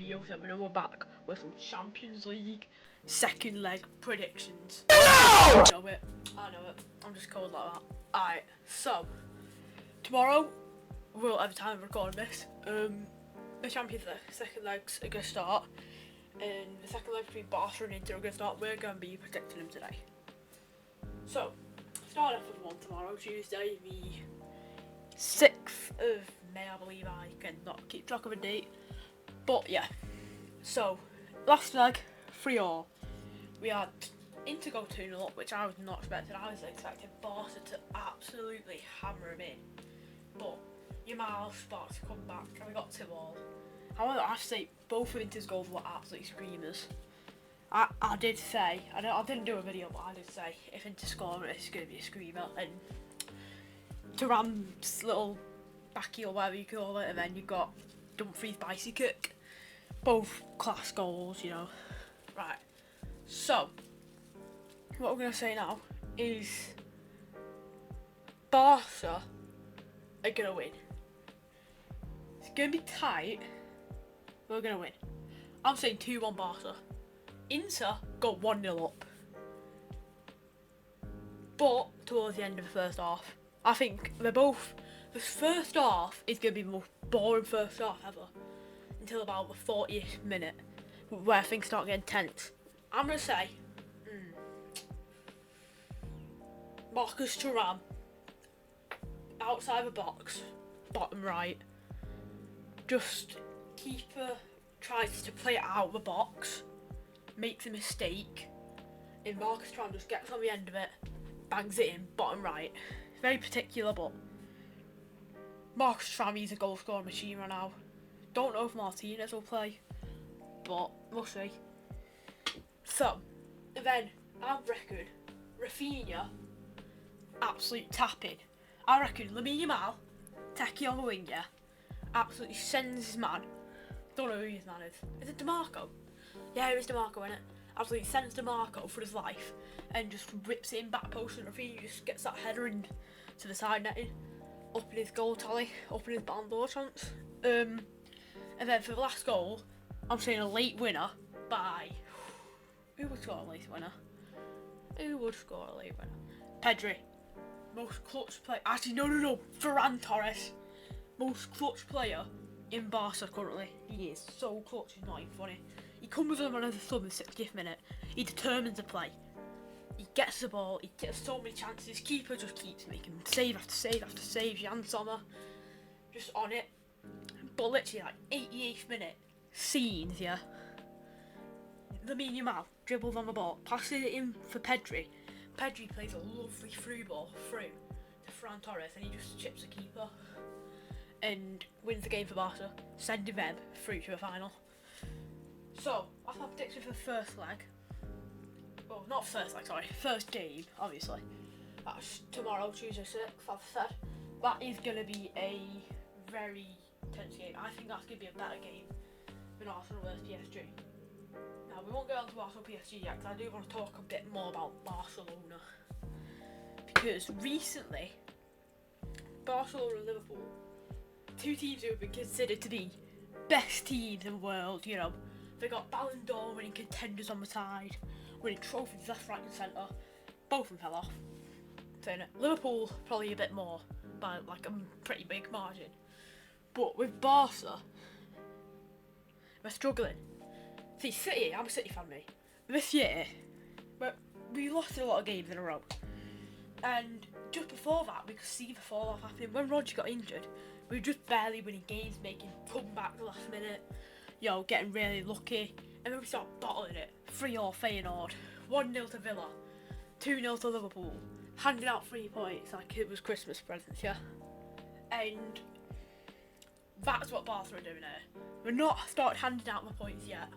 7 and we're back with some Champions League second leg predictions. No! I know it. I'm just cold like that. Alright, so tomorrow, well, every time I'm recording this, the Champions League second legs are going to start, and the second leg between Barca and Inter are going to start. We're going to be predicting them today. So, start off with one tomorrow, Tuesday, the 6th of May, I believe. I cannot keep track of a date. But yeah, so last leg, 3-3. We had Inter go 2-0 up, which I was not expecting. I was expecting Barca to absolutely hammer him in. But Yamal sparked to come back and we got 2-2. However, I have to say, both of Inter's goals were absolutely screamers. I did say, I didn't do a video, but I did say, if Inter score, it's going to be a screamer. And Thuram's little backy or whatever you call it, and then you've got Dumfries' bicycle kick. Both class goals, you know. Right. So, what we're going to say now is Barca are going to win. It's going to be tight. We're going to win. I'm saying 2-1 Barca. Inter got 1-0 up. But towards the end of the first half, I think they're both. The first half is going to be the most boring first half ever until about the 40th minute, where things start getting tense. I'm going to say Marcus Thuram outside the box, bottom right. Just keeper tries to play it out of the box, makes a mistake, and Marcus Thuram just gets on the end of it, bangs it in, bottom right. Very particular, but Marcus Thuram is a goal scoring machine right now. Don't know if Martinez will play, but we'll see. So, then I reckon Rafinha absolute tapping. I reckon Lamine Yamal, techie on the wing, yeah, absolutely sends his man. Don't know who his man is. Is it DeMarco? Yeah, it is DeMarco, innit? Absolutely sends DeMarco for his life and just rips it in back post, and Rafinha just gets that header in to the side netting, up in his goal tally, up in his Ballon d'Or chance. And then for the last goal, I'm saying a late winner by... Who would score a late winner? Pedri. Most clutch player. Actually, no. Ferran Torres. Most clutch player in Barca currently. He is so clutch, it's not even funny. He comes on as a sub in the 60th minute. He determines to play. He gets the ball. He gets so many chances. His keeper just keeps making save after save after save. Jan Sommer just on it. But literally, like 88th minute, scenes, yeah. Lamine Yamal dribbles on the ball, passes it in for Pedri. Pedri plays a lovely through ball through to Ferran Torres, and he just chips the keeper and wins the game for Barca, sending them through to the final. So, that's my prediction for the first leg. Well, not first leg, sorry, first game, obviously. That's tomorrow, Tuesday 6th, I've said. That is going to be a very intense game. I think that's going to be a better game than Arsenal versus PSG. Now, we won't go on to Arsenal PSG yet, because I do want to talk a bit more about Barcelona. Because recently, Barcelona and Liverpool, two teams who have been considered to be best teams in the world, you know. They got Ballon d'Or winning contenders on the side, winning trophies left, right and centre. Both of them fell off. Saying it. Liverpool probably a bit more, by like a pretty big margin. But with Barca, we're struggling. See, City, I'm a City fan, mate. This year, we lost a lot of games in a row. And just before that, we could see the fall off happening. When Roger got injured, we were just barely winning games, making comebacks the last minute, you know, getting really lucky. And then we started bottling it. 3-0 Feyenoord, 1-0 to Villa, 2-0 to Liverpool, handing out 3 points like it was Christmas presents, yeah? And that's what Barca are doing here. We're not started handing out the points yet,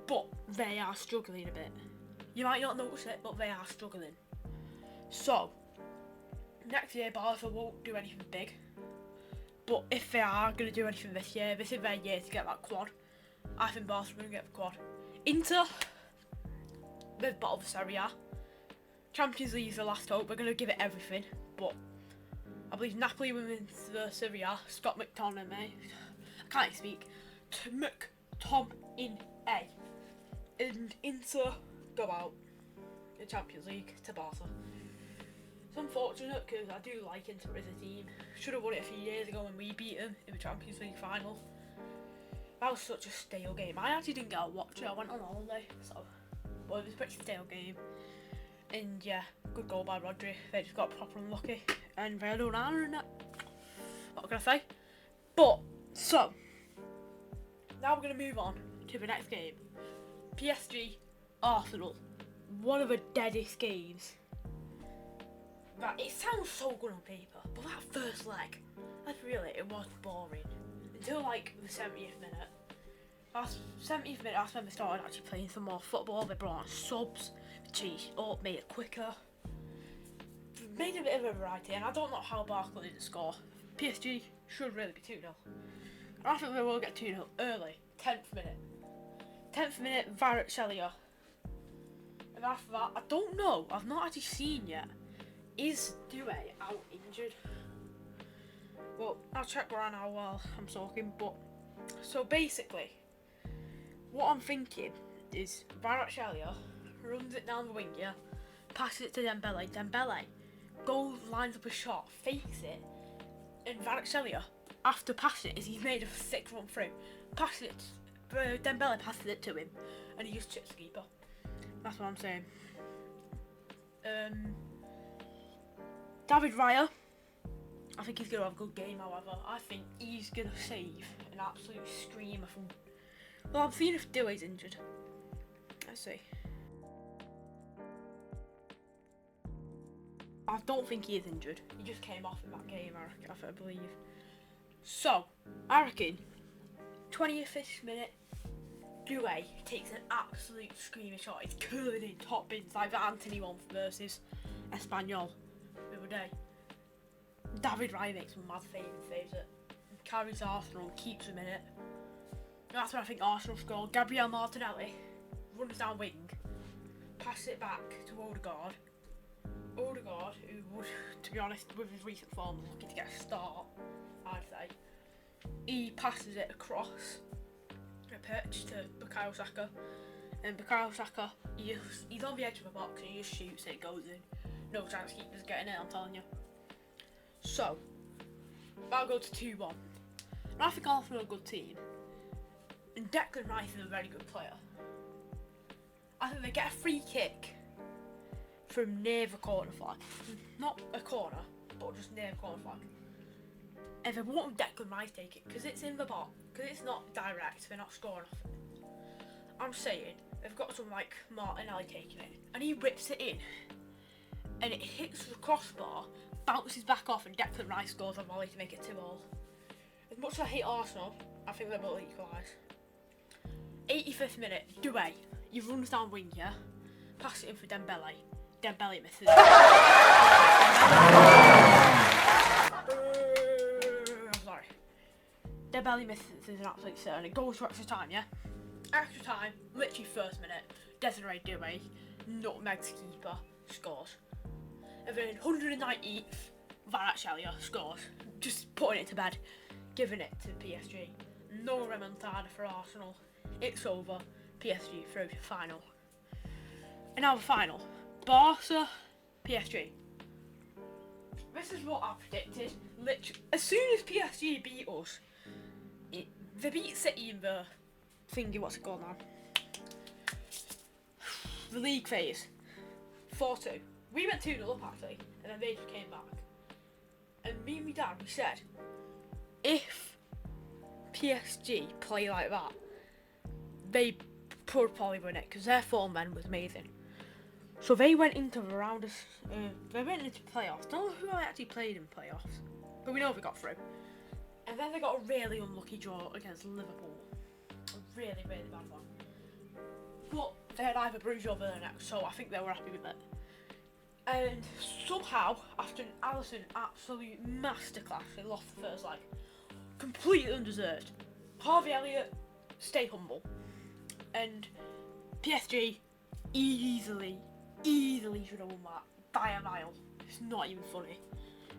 but they are struggling a bit. You might not notice it, but they are struggling. So, next year Barca won't do anything big. But if they are going to do anything this year, this is their year to get that quad. I think Barca are going to get the quad. Inter, they're bottom of Serie A. Champions League is the last hope. We're going to give it everything. But I believe Napoli wins the Serie A. Scott McTominay, I can't even speak. Tom in A. And Inter go out in Champions League to Barca. It's unfortunate because I do like Inter as a team. Should have won it a few years ago when we beat them in the Champions League final. That was such a stale game. I actually didn't get to watch it. I went on holiday, so but it was a pretty stale game. And yeah, good goal by Rodri. They just got proper unlucky, and they had Onana in it. What can I say? But so now we're gonna move on to the next game. PSG Arsenal. One of the deadest games. That it sounds so good on paper, but that first leg, let's be real, it was boring until like the 70th minute. Last 70th minute, that's when they started actually playing some more football. They brought on subs, changed up, made it quicker, made a bit of a variety. And I don't know how Barca didn't score. PSG should really be 2-0. And I think they will get 2-0 early. 10th minute. 10th minute, Kvaratskhelia. And after that, I don't know. I've not actually seen yet. Is Due out injured? Well, I'll check right now while I'm talking. But so basically, what I'm thinking is Kvaratskhelia runs it down the wing, yeah, passes it to Dembele. Dembele goes, lines up a shot, fakes it, and Kvaratskhelia, after passing it, he's made a sick run through, passes it. Dembele passes it to him, and he just chips the keeper. That's what I'm saying. David Raya, I think he's going to have a good game, however. I think he's going to save an absolute screamer from... Well, I'm seeing if Doué's injured. Let's see. I don't think he is injured. He just came off in that game, I believe. So, I reckon, 20th minute, Doué takes an absolute screaming shot. It's curling in top bins like the Anthony one versus Espanyol the other day. David Raya makes a mad save and saves it. Carries Arsenal and keeps him in it. That's when I think Arsenal score. Gabriel Martinelli runs down wing, passes it back to Odegaard. Odegaard, who would, to be honest, with his recent form, looking to get a start, I'd say. He passes it across a pitch to Bukayo Saka. And Bukayo Saka, he's on the edge of the box and he just shoots it, goes in. No chance keepers getting it, I'm telling you. So, that'll go to 2-1. And I think Arsenal are a good team. And Declan Rice is a very good player. I think they get a free kick from near the corner flag. Not a corner, but just near the corner flag. And they won't Declan Rice take it because it's in the box, because it's not direct, they're not scoring off it. I'm saying they've got someone like Martinelli taking it, and he rips it in, and it hits the crossbar, bounces back off, and Declan Rice scores a volley to make it 2-2. As much as I hate Arsenal, I think they will equalise. 85th minute, Doué, he runs down wing, yeah? Pass it in for Dembele. Dembele misses. I'm sorry. Dembele misses is an absolute cert, and it goes to extra time, yeah? Extra time, literally first minute, Desiree Doué, nutmegs keeper, scores. And then 190th, Kvaratskhelia scores, just putting it to bed, giving it to PSG. No remontada for Arsenal. It's over. PSG through to final. And now the final. Barca, PSG. This is what I predicted. Literally, as soon as PSG beat us, they beat City in the thingy, what's it called now? The league phase. 4-2. We went 2-0 up actually, and then they just came back. And me and my dad, we said, if PSG play like that, they could probably win it because their form then was amazing. So they went into the round of, they went into playoffs. Don't know who actually played in playoffs, but we know they got through. And then they got a really unlucky draw against Liverpool, a really, really bad one. But they had either Bruges or Burnett, so I think they were happy with it. And somehow, after an Alisson absolute masterclass, they lost the first leg, completely undeserved. Harvey Elliott, stay humble. And PSG easily should have won that by a mile. It's not even funny.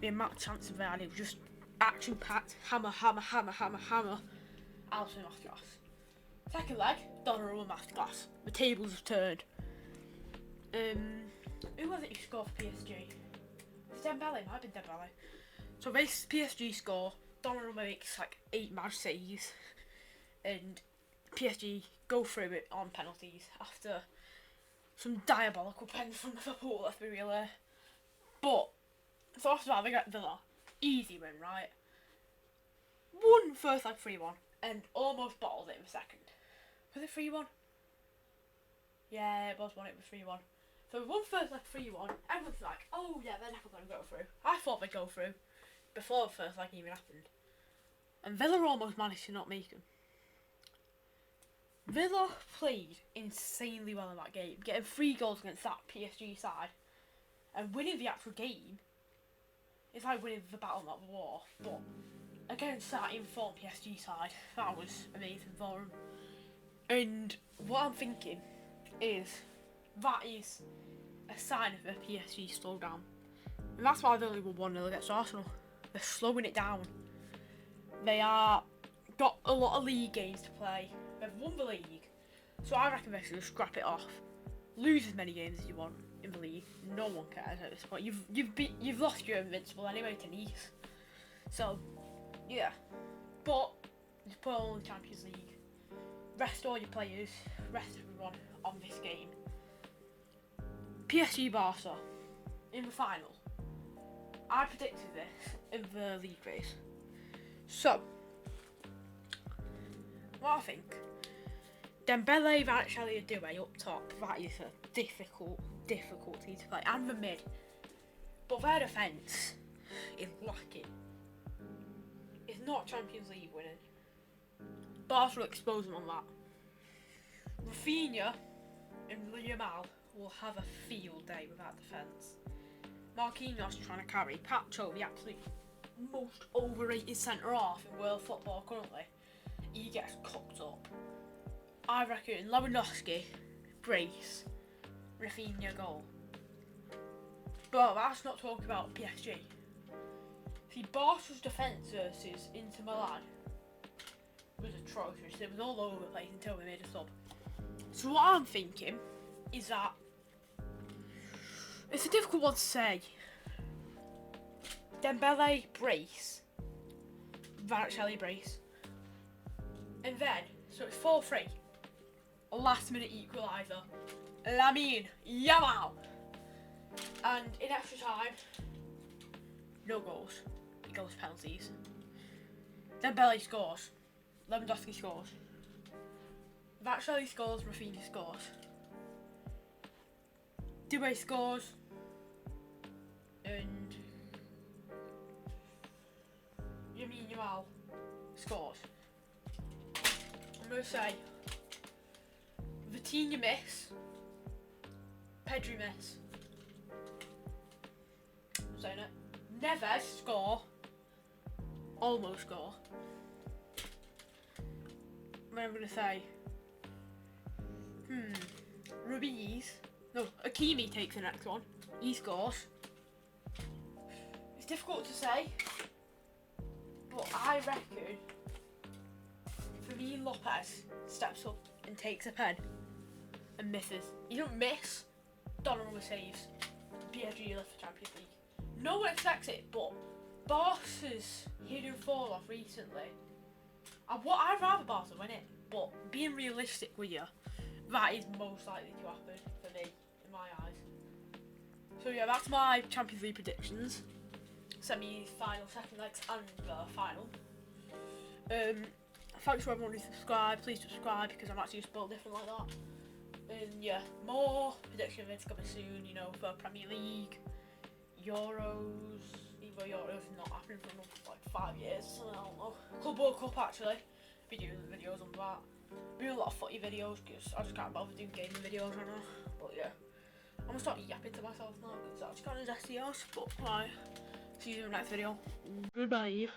The amount of chances they had, it was just action-packed, hammer. Alisson masterclass. Second leg, Donnarumma masterclass. The tables have turned. Who was it who scored for PSG? It's Dembele, it might have been Dembele. So PSG score, Donnarumma makes like 8 match saves, and PSG go through it on penalties after some diabolical pens from Liverpool, let's be real there. But, so after that they get Villa. Easy win, right? Won first leg 3-1 and almost bottled it in the second. Was it 3-1? Yeah, it was 1, it was 3-1. So we won first leg 3-1, everyone's like, oh yeah, they're never going to go through. I thought they'd go through before the first leg even happened. And Villa almost managed to not make them. Villa played insanely well in that game, getting 3 goals against that PSG side and winning the actual game. It's like winning the battle, not the war, but against that informed PSG side, that was amazing for them. And what I'm thinking is that is a sign of a PSG slowdown. And that's why they only won 1-0 against Arsenal. They're slowing it down. They are got a lot of league games to play. They've won the league, so I reckon they should scrap it off. Lose as many games as you want in the league. No one cares at this point. You've lost your invincible anyway to Nice. So yeah, but just put on the Champions League. Rest all your players. Rest everyone on this game. PSG Barca in the final. I predicted this in the league race. So what I think, Dembele, Varachelli and Doué up top, that is a difficulty to play, and the mid. But their defence is lacking. It's not Champions League winning. Barca will expose them on that. Rafinha and Yamal will have a field day with that defence. Marquinhos trying to carry Pacho, the absolute most overrated centre-half in world football currently. He gets cooked up. I reckon Lewandowski, brace, Rafinha goal. But that's not talking about PSG. See, Barca's defence versus Inter Milan was atrocious. It was all over the place until we made a sub. So what I'm thinking is that it's a difficult one to say. Dembele brace, Varachelli brace. And then, so it's 4-3. A last minute equaliser. Lamine Yamal. And in extra time, no goals. It goes penalties. Dembele scores. Lewandowski scores. Varachelli scores. Rafinha scores. Doué scores. And Yamal scores. I'm going to say Vitinha miss, Pedri miss. I'm saying it. Neves score, almost score. Then I'm going to say Hakimi takes the next one. He scores. It's difficult to say, but I reckon Fermin Lopez steps up and takes a pen and misses. He don't miss. Donnarumma saves. PSG left for Champions League. No one expects it, but Barca's hidden fall off recently. I'd rather Barca win it, but being realistic with you, that is most likely to happen for me, in my eyes. So yeah, that's my Champions League predictions. Semis, final, second legs, and final. Thanks for everyone who subscribed. Please subscribe because I'm actually just built different like that. And yeah, more prediction vids coming soon. You know, for Premier League, Euros. Even Euros not happening for another 5 years. So I don't know. Club World Cup actually. Be doing videos on that. Be doing a lot of footy videos because I just can't bother doing gaming videos right now. But yeah, I'm gonna start yapping to myself now because that's kind of SEOs. But right, see you in the next video. Goodbye.